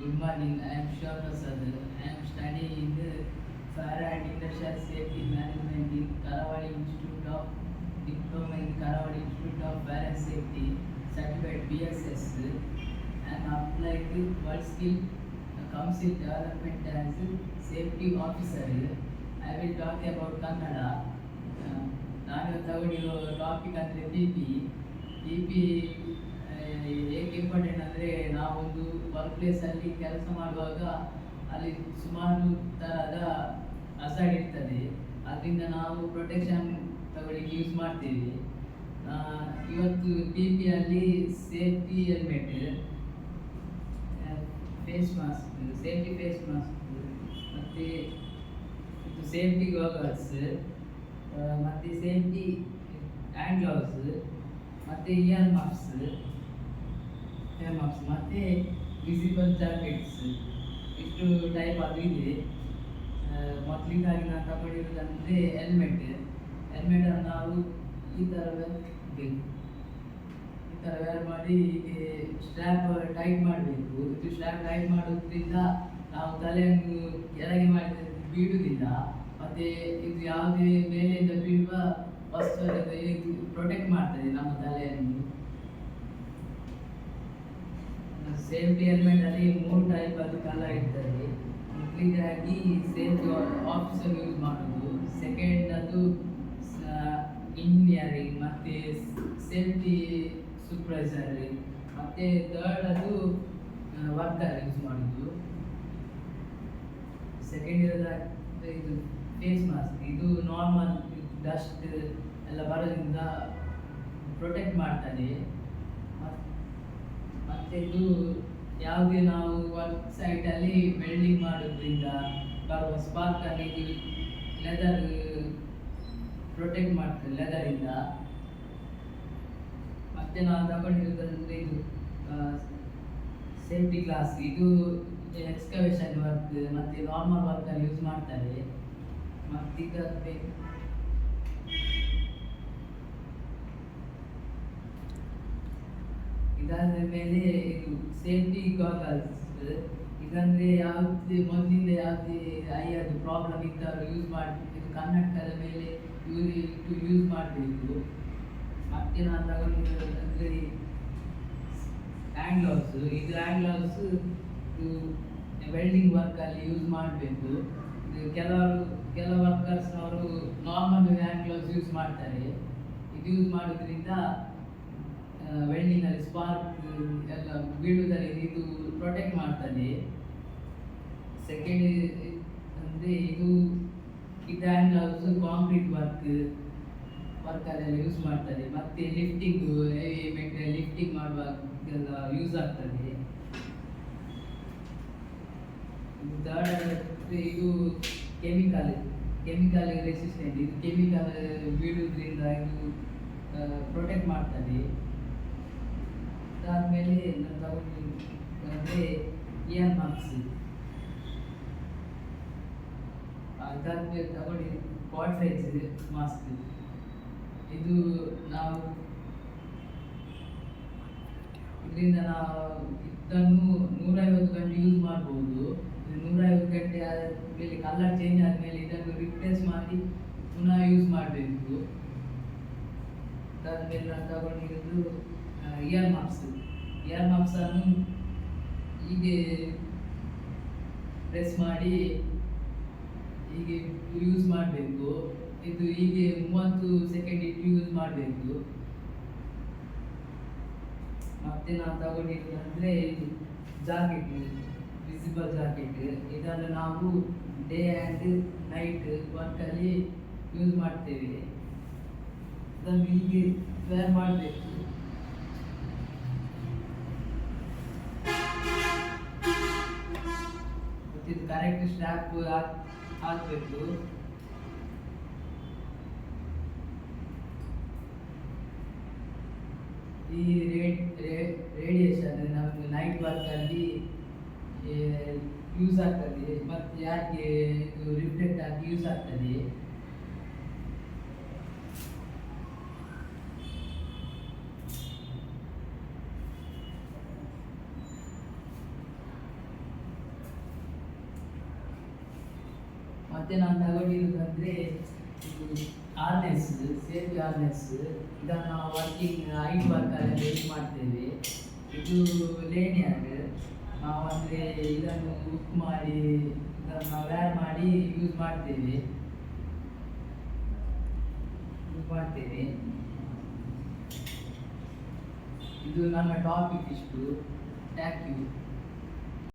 Good morning. I am Shiva Prasad. I am studying in the Fire and Industrial Safety Management in Karawali Institute of Diploma in Karawali Institute of Fire and Safety, certified BSS. I am applied to World Skill Council Development as Safety Officer. I will talk about Kannada. ನಾನು ತಗೊಂಡಿರೋ topic ಅಂದರೆ P P ಏಕೆ important ಅಂದರೆ ನಾವೊಂದು work ಪ್ಲೇಸಲ್ಲಿ ಕೆಲಸ ಮಾಡುವಾಗ ಅಲ್ಲಿ ಸುಮಾರು ಥರದ ಹಜಾರ್ಡ್ ಇರ್ತದೆ. ಅದರಿಂದ ನಾವು ಪ್ರೊಟೆಕ್ಷನ್ ತಗೊಳ್ಳಿಕ್ಕೆ ಯೂಸ್ ಮಾಡ್ತೀವಿ. ಇವತ್ತು ಅಲ್ಲಿ safety helmet, face mask, safety face mask, ಮತ್ತು ಇದು ಸೇಫ್ಟಿ ಗಾಗಲ್ಸ್, ಮತ್ತು ಸೇಫ್ಟಿ ಹ್ಯಾಂಡ್ ಗ್ಲೌಸ್, ಮತ್ತು ಇಯರ್ ಮಫ್ಸ್ ಮತ್ತು ವಿಸಿಬಲ್ ಜಾಕೆಟ್ಸ್, ಇಷ್ಟು ಟೈಪ್ ಅದು ಇದೆ. ಮೊದಲಿಗಾಗಿ ನಾನು ತಗೊಂಡಿರೋದಂದರೆ ಹೆಲ್ಮೆಟನ್ನು ನಾವು ಈ ಥರ ವೇರ್ ಮಾಡಿ ಹೀಗೆ ಸ್ಟ್ರ್ಯಾಪ್ ಟೈಟ್ ಮಾಡಬೇಕು. ಇದು ಸ್ಟ್ರ್ಯಾಪ್ ಟೈಟ್ ಮಾಡೋದ್ರಿಂದ ನಾವು ತಲೆಯನ್ನು ಕೆಳಗೆ ಮಾಡಿದ್ರೆ ಬೀಳುವುದಿಲ್ಲ, ಮತ್ತು ಇದು ಯಾವುದೇ ಮೇಲಿಂದ ಬೀಳುವ ವಸ್ತು ಇದು ಪ್ರೊಟೆಕ್ಟ್ ಮಾಡ್ತದೆ ನಮ್ಮ ತಲೆಯನ್ನು. ಸೇಫ್ಟಿ ಹೆಲ್ಮೆಟಲ್ಲಿ 3 ಟೈಪ್ ಅದು ಕಲರ್ ಇರ್ತದೆ. ಮೊದಲಿಗಾಗಿ ಸೇಫ್ಟಿ ಆಫೀಸರ್ ಯೂಸ್ ಮಾಡೋದು, ಸೆಕೆಂಡ್ ಅದು ಇಂಜಿನಿಯರಿಂಗ್ ಮತ್ತು ಸೇಫ್ಟಿ ಸೂಪರ್ವೈಸರ್, ಮತ್ತು ಥರ್ಡ್ ಅದು ವರ್ಕರ್ ಯೂಸ್ ಮಾಡೋದು. ಸೆಕೆಂಡ್ ಇದು ಫೇಸ್ ಮಾಸ್ಕ್, ಇದು ನಾರ್ಮಲ್ ಡಸ್ಟ್ ಎಲ್ಲ ಬರೋದ್ರಿಂದ ಪ್ರೊಟೆಕ್ಟ್ ಮಾಡ್ತದೆ. ಮತ್ತು ಇದು ಯಾವುದೇ ನಾವು ವರ್ಕ್ ಸೈಟಲ್ಲಿ ವೆಲ್ಡಿಂಗ್ ಮಾಡೋದ್ರಿಂದ ಬರುವ ಸ್ಪಾರ್ಕಲ್ಲಿ ಇದು ಲೆದರ್ ಪ್ರೊಟೆಕ್ಟ್ ಮಾಡ್ತದೆ ಲೆದರಿಂದ. ಮತ್ತು ನಾವು ತಗೊಂಡಿರೋದಂದರೆ ಇದು ಸೇಫ್ಟಿ ಗ್ಲಾಸ್, ಇದು ಎಕ್ಸ್ಕವೇಷನ್ ವರ್ಕ್ ಮತ್ತು ನಾರ್ಮಲ್ ವರ್ಕಲ್ಲಿ ಯೂಸ್ ಮಾಡ್ತಾರೆ. ಮತ್ತೀಗ ಇದಾದ ಮೇಲೆ ಇದು ಸೇಫ್ಟಿ ಗಾಗಲ್ಸ್, ಇದಂದರೆ ಯಾವುದೇ ಮೊದಲಿಂದ ಯಾವುದೇ ಐದು ಪ್ರಾಬ್ಲಮ್ ಇದ್ದವರು ಯೂಸ್ ಮಾಡಿ ಇದು ಕನ್ನಡಕದ ಮೇಲೆ ಯೂಸ್ ಮಾಡಬೇಕು. ಮತ್ತೆ ನಾನು ತಗೊಂಡಿರೋದಂದರೆ ಹ್ಯಾಂಡ್ ಗ್ಲೌಸ್, ಇದು ಹ್ಯಾಂಡ್ ಗ್ಲೌಸ್ ವೆಲ್ಡಿಂಗ್ ವರ್ಕಲ್ಲಿ ಯೂಸ್ ಮಾಡಬೇಕು. ಕೆಲವು ವರ್ಕರ್ಸ್ನವರು ನಾರ್ಮಲ್ ಹ್ಯಾಂಡ್ ಗ್ಲೌಸ್ ಯೂಸ್ ಮಾಡ್ತಾರೆ. ಇದು ಯೂಸ್ ಮಾಡೋದ್ರಿಂದ ವೆಲ್ಡಿಂಗಲ್ಲಿ ಸ್ಪಾರ್ಕ್ ಎಲ್ಲ ಬೀಳುವುದರಿಂದ ಇದು ಪ್ರೊಟೆಕ್ಟ್ ಮಾಡ್ತದೆ. ಸೆಕೆಂಡ್ ಅಂದರೆ ಇದು ಹ್ಯಾಂಡ್ ಗ್ಲೌಸ್ ಕಾಂಕ್ರೀಟ್ ವರ್ಕಲ್ಲೆಲ್ಲ ಯೂಸ್ ಮಾಡ್ತಾರೆ. ಮತ್ತು ಲಿಫ್ಟಿಂಗ್ ಹೆವಿ ಮೆಟೀರಿಯಲ್ ಲಿಫ್ಟಿಂಗ್ ಮಾಡುವಾಗೆಲ್ಲ ಯೂಸ್ ಆಗ್ತದೆ. ಥರ್ಡ್ ಇದು ಕೆಮಿಕಲ್ ರೆಸಿಸ್ಟೆಂಟ್, ಇದು ಕೆಮಿಕಲ್ ಬೀಳುವುದರಿಂದ ಇದು ಪ್ರೊಟೆಕ್ಟ್ ಮಾಡ್ತದೆ. ಅದಾದಮೇಲೆ ನಾನು ತಗೊಂಡಿದ್ದರೆ ಇಯರ್ ಮಫ್ಸ್, ಅದಾದಮೇಲೆ ತಗೊಂಡು ಕ್ವಾಡ್ರೈಸ್ ಮಾಸ್ಕ್, ಇದು ನಾವು ಇದರಿಂದ ಇದನ್ನು 150 ಗಂಟೆ ಯೂಸ್ ಮಾಡ್ಬೋದು. 150 ಗಂಟೆ ಆದಮೇಲೆ ಕಲರ್ ಚೇಂಜ್ ಆದಮೇಲೆ ಇದನ್ನು ರಿಪ್ಲೇಸ್ ಮಾಡಿ ಪುನಃ ಯೂಸ್ ಮಾಡಬೇಕು. ಅದಾದಮೇಲೆ ನಾನು ತಗೊಂಡಿರೋದು ಇಯರ್ ಮಫ್ಸನ್ನು ಹೀಗೆ ಪ್ರೆಸ್ ಮಾಡಿ ಹೀಗೆ ಯೂಸ್ ಮಾಡಬೇಕು. ಇದು ಹೀಗೆ 30 ಸೆಕೆಂಡ್ ಇಟ್ಟು ಯೂಸ್ ಮಾಡಬೇಕು. ಮತ್ತೆ ನಾನು ತಗೊಂಡಿರೋದಂದರೆ ಇದು ಜಾಕೆಟ್, ವಿಸಿಬಲ್ ಜಾಕೆಟ್, ಇದನ್ನು ನಾವು ಡೇ ಆ್ಯಂಡ್ ನೈಟ್ ವರ್ಕಲ್ಲಿ ಯೂಸ್ ಮಾಡ್ತೇವೆ. ಅದನ್ನು ಹೀಗೆ ವೇರ್ ಮಾಡಬೇಕು. ಮತ್ತು ಇದು ಕರೆಕ್ಟ್ ಸ್ಟ್ರ್ಯಾಪ್ ಹಾಕಬೇಕು. ಈ ರೇಡಿಯೇಷನ್ ನಮಗೆ ನೈಟ್ ವರ್ಕಲ್ಲಿ ಯೂಸ್ ಆಗ್ತದೆ, ಮತ್ತು ಯಾಕೆ ಇದು ರಿಫ್ಲೆಕ್ಟ್ ಆಗಿ ಯೂಸ್ ಆಗ್ತದೆ. ಮತ್ತೆ ನಾನು ತಗೊಂಡಿರೋದಂದರೆ ಇದು ಹಾರ್ನೆಸ್, ಸೇಫ್ಟಿ ಹಾರ್ನೆಸ್. ಇದನ್ನು ನಾವು ಹೈಟ್ ವರ್ಕಲ್ಲಿ ಯೂಸ್ ಮಾಡ್ತೇವೆ. ಇದು ಲೇನಿಯರ್. ನಾವು ಅಂದರೆ ಇದನ್ನು ಬುಕ್ ಮಾಡಿ ಇದನ್ನು ವ್ಯಾರ್ ಮಾಡಿ ಯೂಸ್ ಮಾಡ್ತೇವೆ. ಇದು ನನ್ನ ಟಾಪಿಕ್ ಇಷ್ಟು. Thank you.